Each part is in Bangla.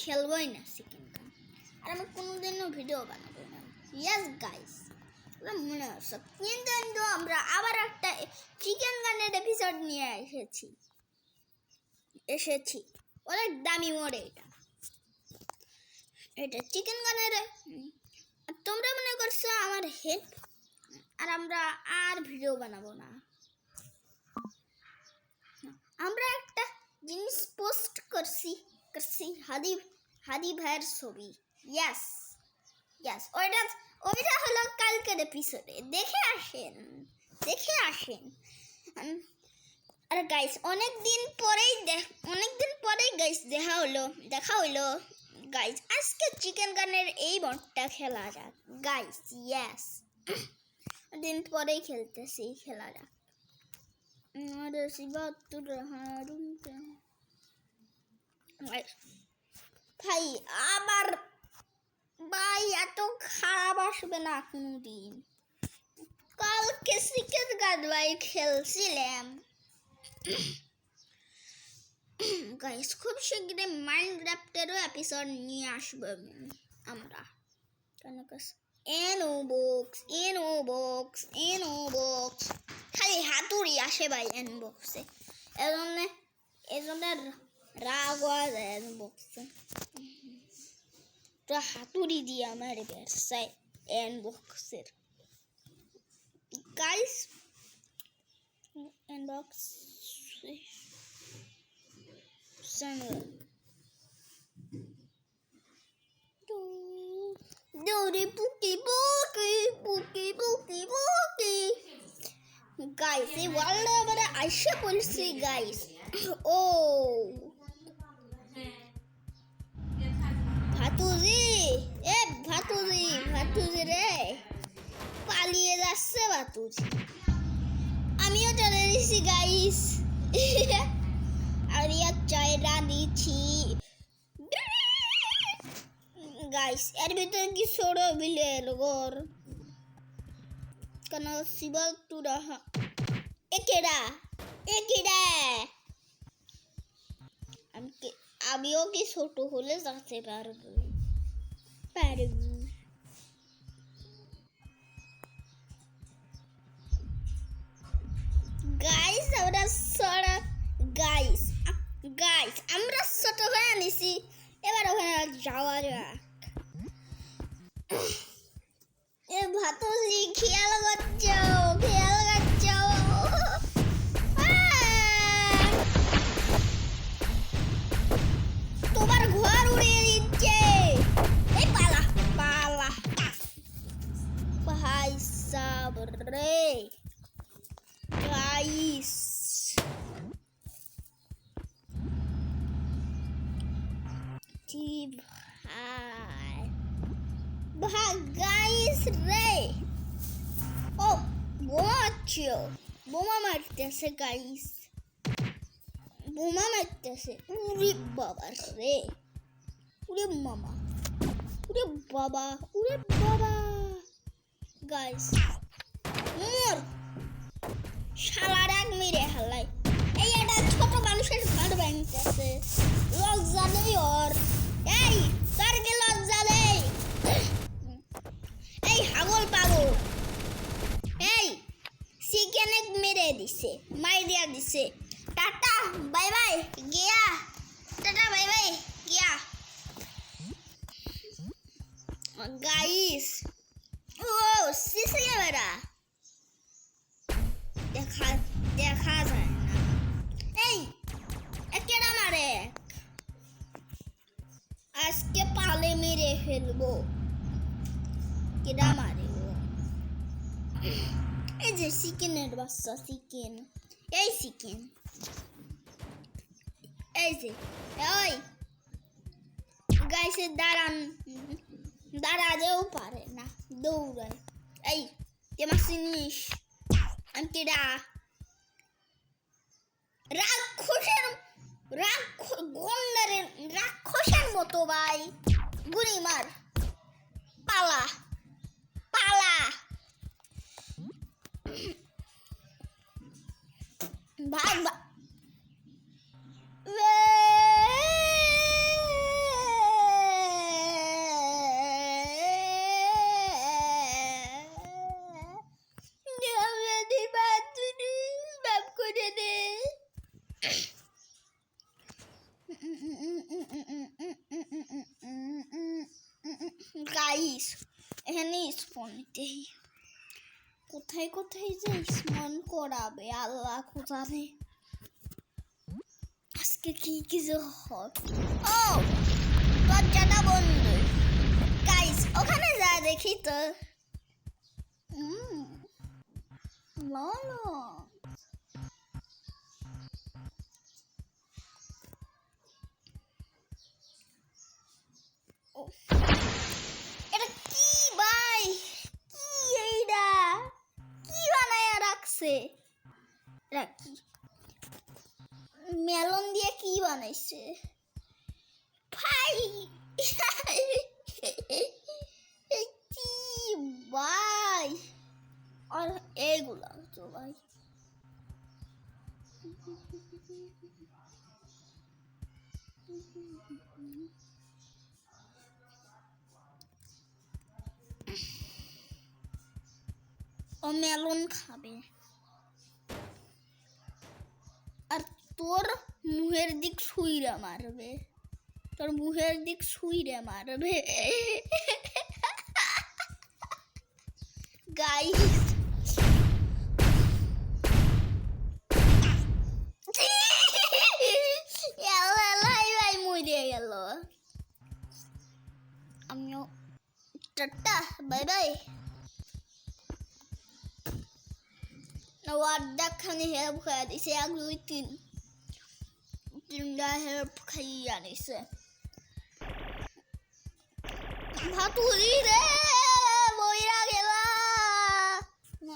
খেলবই না চিকেন গান, আর আমি কোনোদিনও ভিডিও বানাবো না। ইয়েস গাইস, মনে হচ্ছে কিন্তু আমরা আবার একটা চিকেন গানের এপিসোড নিয়ে এসেছি অনেক দামি মোড়ে। এটা চিকেন গানের, তোমরা মনে করছো আমার হেড, আর আমরা আর ভিডিও বানাবো না। আমরা একটা জিনিস পোস্ট করছি হাদি ভাইয়ের ছবি। ইয়েস ওইটা হলো কালকের এপিসোডে, দেখে আসেন। আর গাইস অনেকদিন পরেই গাইস দেখা হলো গাইস। আজকে চিকেন গানের এই মডটা খেলা যাক গাইস। ইয়েস, দিন পরেই খেলতেছি, খেলা যাক। ভাই আবার ভাই এত খারাপ আসবে না কোনদিন। কালকে চিকেন গান ভাই খেলছিলাম গাইস। খুব শীঘ্রই মাইনক্রাফটেরও এপিসোড নিয়ে আসবো আমরা। এনো বক্স খালি হাতুড়ি আসে ভাই এন বক্সে, এজন্য রাগ হয় এন বক্সে। তো হাতুড়ি দিয়ে আমার ব্যবসায় এন বক্সের গাইস। এন বক্স গাইস এই ওয়ার্ল্ডে আমরা আইসা পড়ছি গাইস। ও ভাতুজি রে পালিয়ে যাচ্ছে ভাতুজি। আমিও চলে এসেছি গাইস, আমি আর চায়রা দিচ্ছি গাইস। এর ভিতরে কি ছোড়ো বিলের ঘর কেন শিবল টুরা একেডা আমিও কি ছোট হলে যেতে পারবো। গাইস আমরা ছোট হয়ে আনিছি, এবার ওখানে যাওয়া যাক। এ ভাতুজি খেয়াল করছো তোমার ঘর উড়িয়ে দিচ্ছে। এই পালা ভাই সাব রে গাইস। গাইস রে ও বোমা মারতেছে গাইস, উরে বাবা রে, উরে বাবা গাইস। মোর শালা রাগ মেরে হালাই, এই একটা ছোট মানুষের ঘর ভাঙতেছে, লজ্জা নেই ওর। এই তোর কি লজ্জা নেই? এই হাগল পাগল, এই চিকেনে মেরে দিছে, মাইরিয়া দিছে। টাটা বাই বাই গিয়া, গাইস। ও সিসি ক্যামেরা দেখা যায় না। এই একেডা মারে, আজকে পালে মেরে ফেলবো। কেডা মারে ও? এই যে চিকেনের বাচ্চা, এই যে ওই গাইসে দাঁড়াতেও পারে না, দৌড়ায়। এই তোমার চিনিস আমি কেডা? রাক্ষসের মতো ভাই গুলি মার, পালা ভাগ কোথায় কোথায় যে স্মরণ করাবে আল্লাহ জানে আজকে কি কি যে হয়। ও দরজাটা বন্ধ। গাইস ওখানে যা দেখি তো। ললো এটা কি ভাই, কি এইটা কি বানায় রাখছে, এটা কি মেলন দিয়ে কি বানাইছে ভাই? কি ভাই, আর এইগুলা তো ভাই ও মেলন খাবে আর তোর মুহের দিক ছুঁইরা মারবে, তোর মুহের দিক ছুঁইরা মারবে। গাইস ভাই মরে গেল। আমিও টাটা বাই বাই। খানি হেল্প খাইয়া দিছে, 1 2 3 তিনটা হেল্প খাইয়া নিছে। ভাতুরি রে বইরা গেলা না,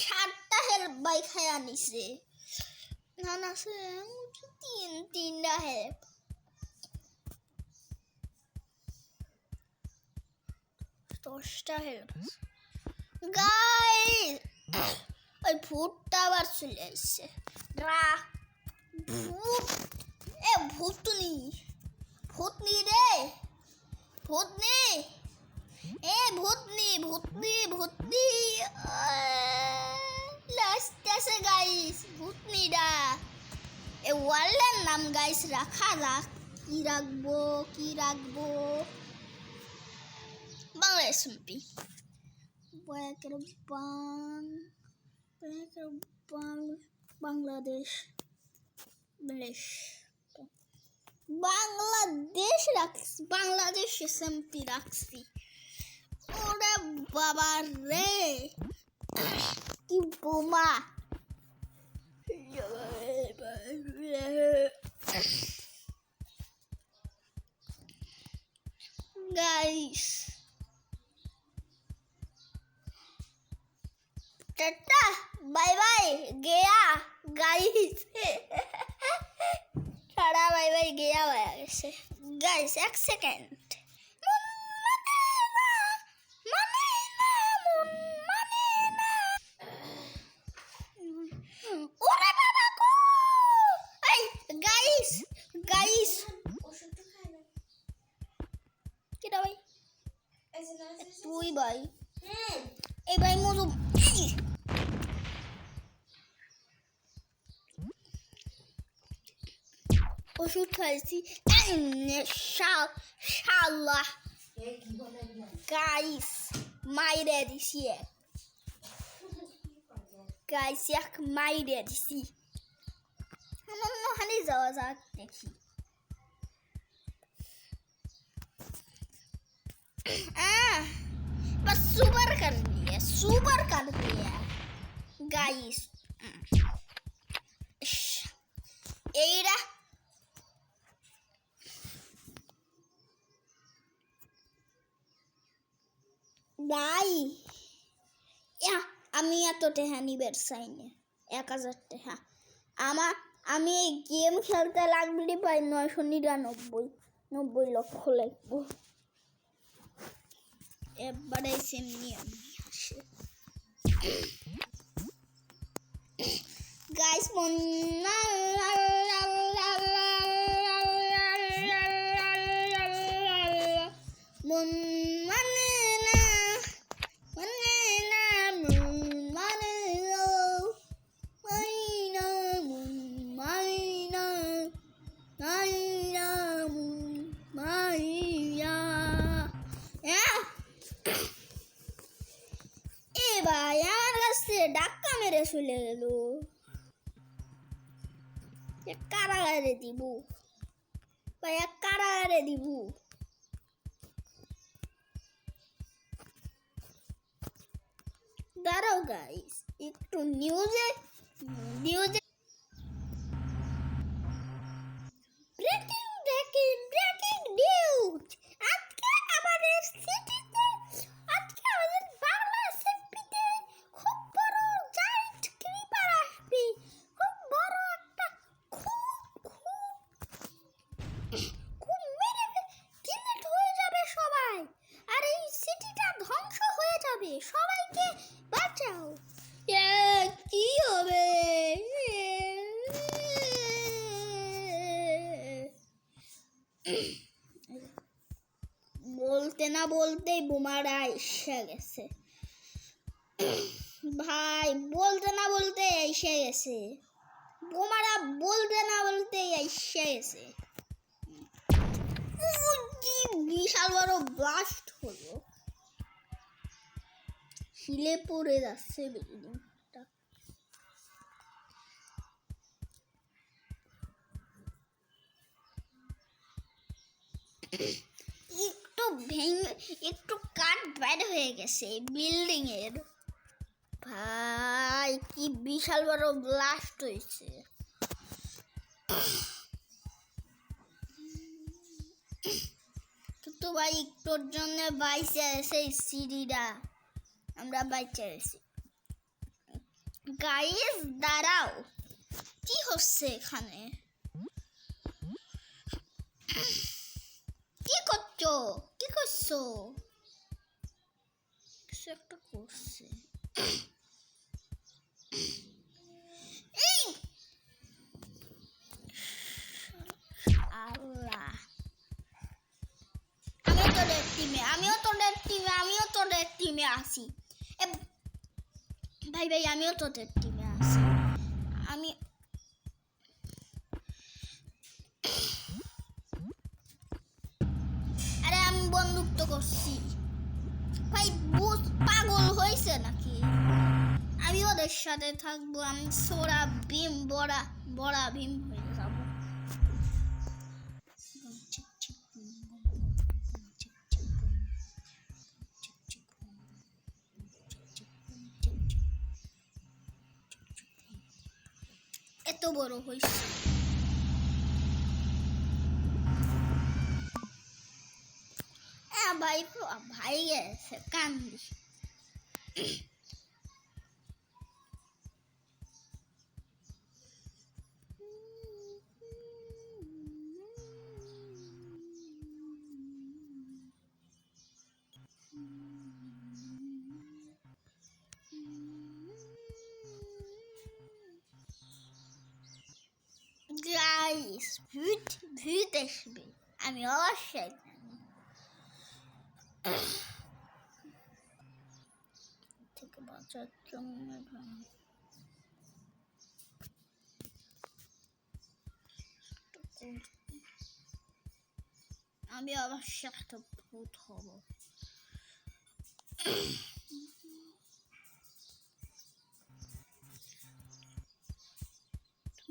7টা হেল্প বাই খাইয়া নিছে। না না সে 3টা হেল্প। দশটা হেল্প গাইস। ওই ভূতটা আবার চলে আসছে। ভূত এ ভূতনি ভূতনি রে ভূতনি এ ভূতনি ভূতনি ভূতনি লাস্ট আছে গাইস ভূতনিটা। এ ওয়ার্ল্ডের নাম গাইস রাখা যাক, কি রাখবো কি রাখবো। বাংলা এসএমপি বাংলাদেশ বাংলাদেশ রাখছি, বাংলাদেশ এসএমপি রাখছি। ওরে বাবা রে কি বোমা। Guys tata bye bye Gaya guys. Tata bye bye Gaya হয়ে গেছে গাইস। 1 সেকেন্ড ওরে বাবা গো। এই গাইস গাইস কিটা ভাই তুই ভাই এই ভাই মজু ওষুধ খাইছি শাল্লাহ গাইস মাইরে দিছি গাইস এক মাইরে দিছি। আমার ওখানে যাওয়া যাক দেখি। बस सुपर कर दिया गाइस। এইটা ভাই আমি এত টেহা নিবের চাইনি, 1000 টেহা আমার। আমি এই গেম খেলতে লাগলে পাই 999 লক্ষ লাগবো। এবারে সেমনি আমি আসে গাইস মন্না মন মানে না মানে না মন মানে মাইনা মন মাইনা মাইনা মন মাইনা এ ভাই আমার কাছে ডাক্কা মেরে চলে গেল। কারাগারে দিব ভাই, কারাগারে দিব। দাঁড়াও গাইস, একটু নিউজে ব্রেকিং ব্রেকিং ব্রেকিং নিউজ। আজকে আমাদের সিটিতে, আজকে আমাদের বাংলা সিটিতে খুব বড় জায়ান্ট ক্রিপার আসবে। খুব বড় একটা, খুব খুব খুব মেরে ডিলিট হয়ে যাবে সবাই, আর এই সিটিটা ধ্বংস হয়ে যাবে। সবাইকে বাঁচাও। কি হবে? বলতে না বলতেই বোমারা এসে গেছে ভাই, বলতে না বলতে এসে গেছে বোমারা, বলতে না বলতে এসে গেছে। কি বিশাল বড় ব্লাস্ট হলো, হিলে পড়ে যাচ্ছে বিল্ডিংটা। একটু ভেঙে, একটু কাঠ বের হয়ে গেছে বিল্ডিং এর। ভাই কি বিশাল বড় ব্লাস্ট হয়েছে। কিন্তু ভাই একটুর জন্য বাইচে আছে সিঁড়িটা, আমরা বাইচে আছি। গাইস দাঁড়াও, কি হচ্ছে এখানে? কি করছো? কি করছো? কিছু একটা করছে। আল্লাহ, আমিও তোদের টিমে আছি। ভাই ভাই আমিও তোদের টিমে আছি। আরে আমি বন্দুক তো করছি ভাই, পাগল হয়েছে নাকি? আমি ওদের সাথে থাকবো, আমি সোরা ভীম, বড়া ভীম হয়ে যাবো। এত বড় হয়েছে ভাই, ভাই গেছে কান্দি। গাইস ভূত আসবে, আমি অবশ্যই জানি। থেকে বাঁচার জন্য আমি অবশ্যই একটা ভূত হব।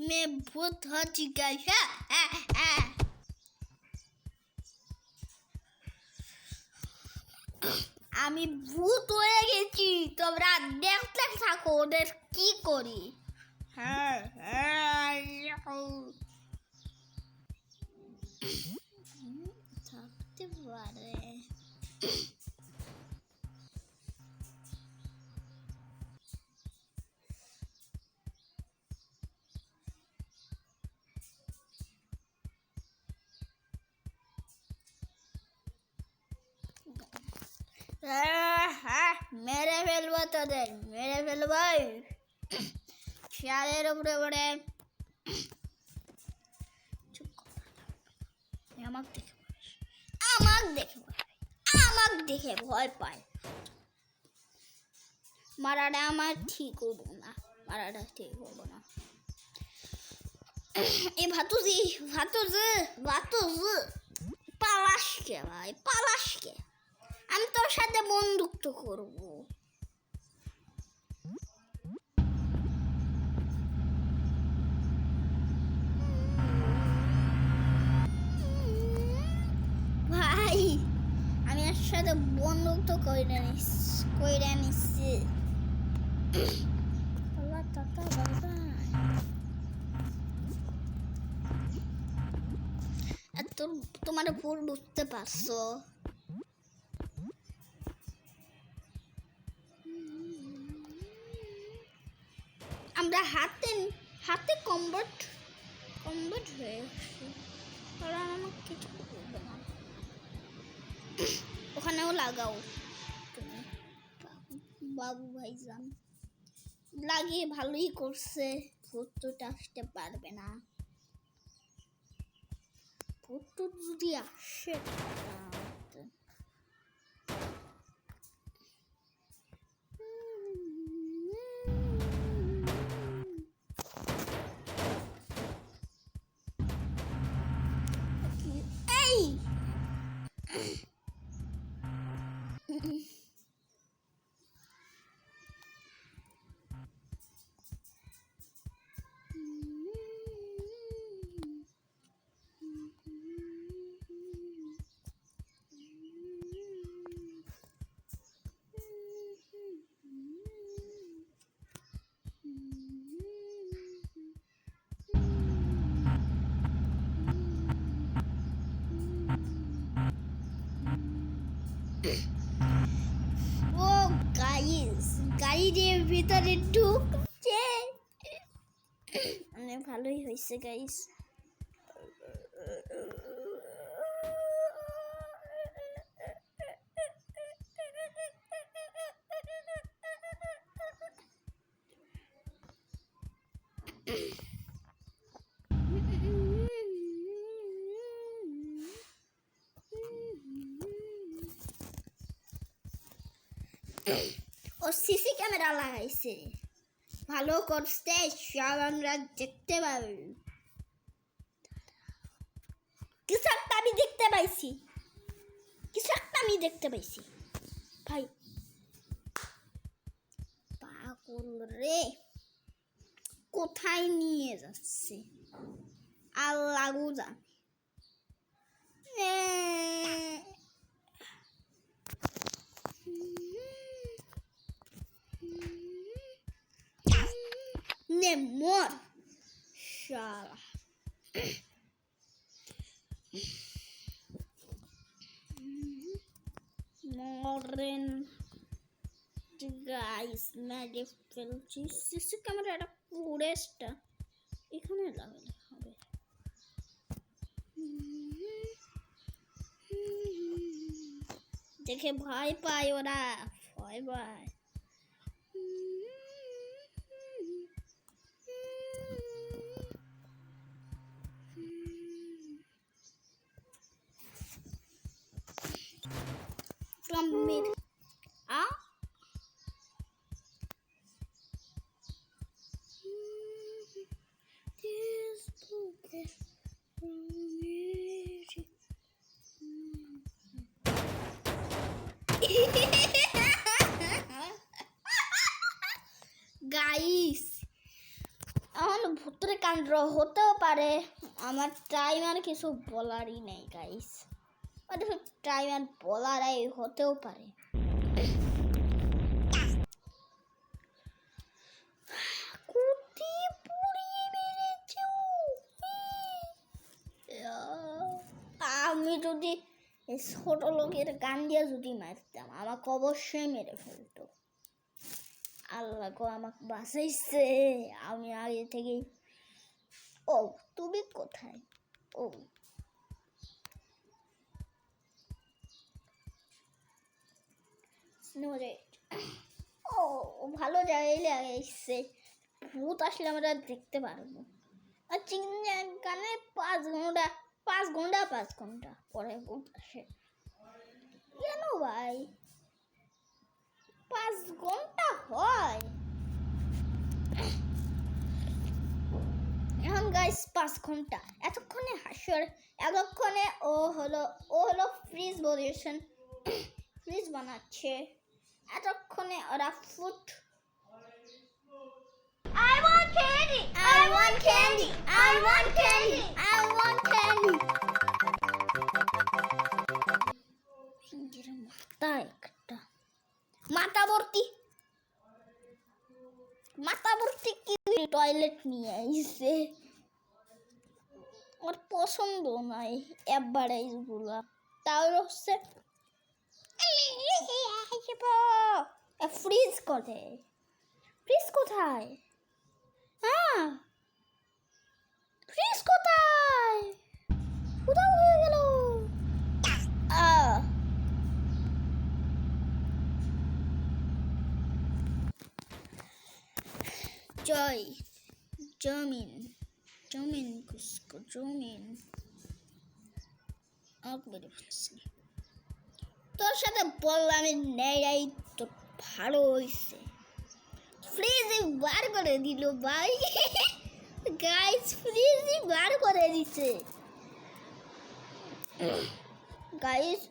मैं भूत हो चुका है। আমি ভূত হয়ে গেছি, তোমরা দেখতে থাকো ওদের কি করি। থাকতে পারে। মেরে ফেলবো তোদের, মেরে ফেলবো। শেয়ারের উপরে পড়ে আমাকে দেখে ভয় পায়। মারাটা আমার ঠিক হবো না, মারাটা ঠিক হবো না। এই ভাতুজি পালাসকে ভাই, পালাসকে। আমি তোর সাথে বন্ধুত্ব করব। ভাই আমি এর সাথে বন্ধুত্ব কইরা নিচ্ছি। আল্লাহ টাকা বাবা তোমার ভুল বুঝতে পারছো। আমরা হাতে হাতে কনভার্ট হয়ে আসছি, কারণ আমাকে কিছু করবে না। ওখানেও লাগাও তুমি বাবু ভাইজান, লাগিয়ে ভালোই করছে। ভূতটা আসতে পারবে না। ভূত যদি আসে ও গাইস, গাড়ির ভিতরে ঢুকছে। মানে ভালোই হয়েছে গাইস। ও সিসি ক্যামেরা লাগাইছে, ভালো করতে, সব আমরা দেখতে পাবো। কিছু একটা আমি দেখতে পাইছি, ভাই পাগল রে, কোথায় নিয়ে যাচ্ছে আল্লাহ জানে। নে মর শালা। মরেন গাইস, মেরে ফেলছি। সিসি ক্যামেরাটা ফুটেজটা এখানে লাগালে হবে। দেখে ভয় পায় ওরা, ভয় পায়। From mid, গাইস আমার ভূতের কাণ্ড হতেও পারে, আমার টাইমার কিছু বলারই নেই গাইস। টাইমার বলারাই হতেও পারে। আমি যদি ছোট লোকের গান দিয়ে যদি মারতাম, আমাকে অবশ্যই মেরে ফেলতো। আল্লাহ গো আমাকে বাঁচাইছে। আমি আগে থেকেই। ও তুমি কোথায়? ও ও ভালো জায়গায় লাগাইছে। ভূত আসলে আমরা দেখতে পারবো। আর গানে 5 ঘন্টা পরে ভূত আসে কেন ভাই? 5 ঘন্টা হয় এখন গাইস, 5 ঘন্টা। এতক্ষণে ও হলো ফ্রিজ পজিশন ফ্রিজ বানাচ্ছে এতক্ষণে ওরা food I want candy I want candy I want candy I want candy ফিঙ্গের মাথা একটা মাথা ভর্তি কি টয়লেট নিয়ে আইছে ওর পছন্দ নাই অ্যাভারেজ গুলা তাহলে হচ্ছে ফ্রিজ কোথায় হ্যাঁ ফ্রিজ কোথায় হয়ে গেল জমিন কুসকো জমিন মেরে ফেলছি তোর সাথে বললাম নেই তো ভালো হয়েছে ফ্রিজে বার করে দিল ভাই গাইস ফ্রিজে বার করে দিছে গাইস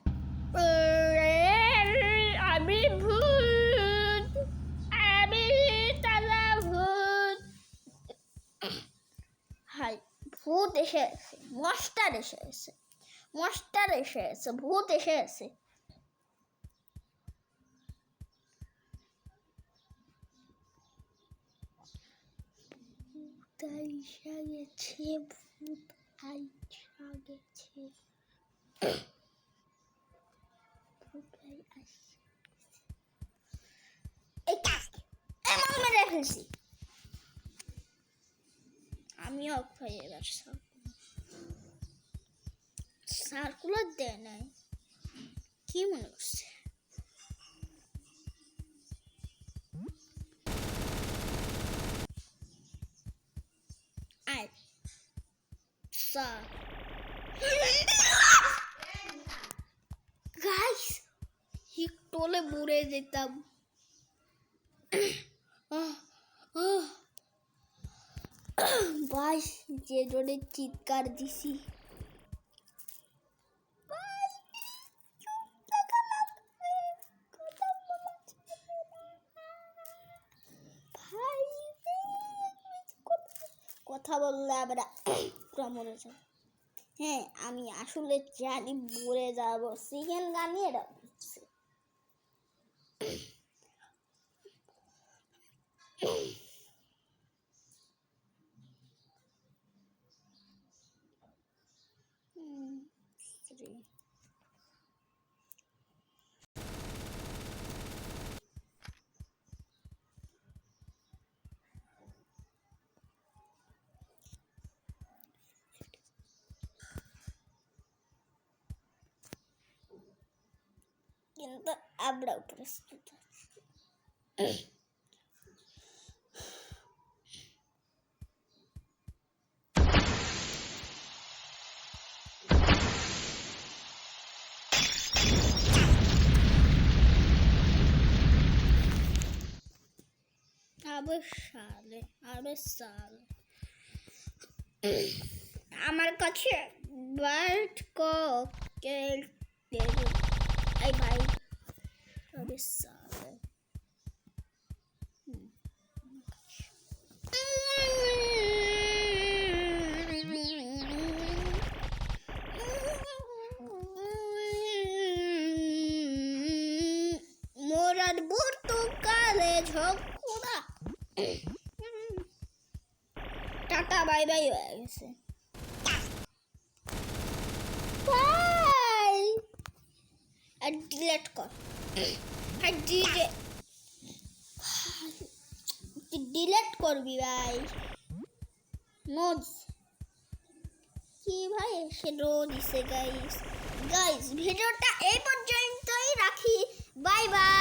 আমি তালা ভূত হাই ভূত এসে আছে মস্টার এসে আছে ভূত এসে আছে আইসা গেছে ভূত আইসা গেছে এমন মেরে ফেলছি আমিও খাইয়ে যাচ্ছি সার্কুলার দেয় নাই কি মনে করছে গাইস একটলে মরে যেতাম ভাই যে জোরে চিৎকার দিছি কথা বললে আমরা মরে যাব হ্যাঁ আমি আসলে জানি মরে যাব সেকেন্ড গানে এটা বুঝছে কিন্তু আমরাও প্রস্তুত আছি আমার কাছে বার্ড ককেল এই ভাই সালে মোরার পর্তুগালে ঝকুড়া টাটা বাই বাই হয়ে গেছে বাই আর ডিলিট কর আর ডিলিট করবি ভাই নোজ কি ভাই সে রোজ দিছে গাইস ভিডিওটা এই পর্যন্তই রাখি বাই বাই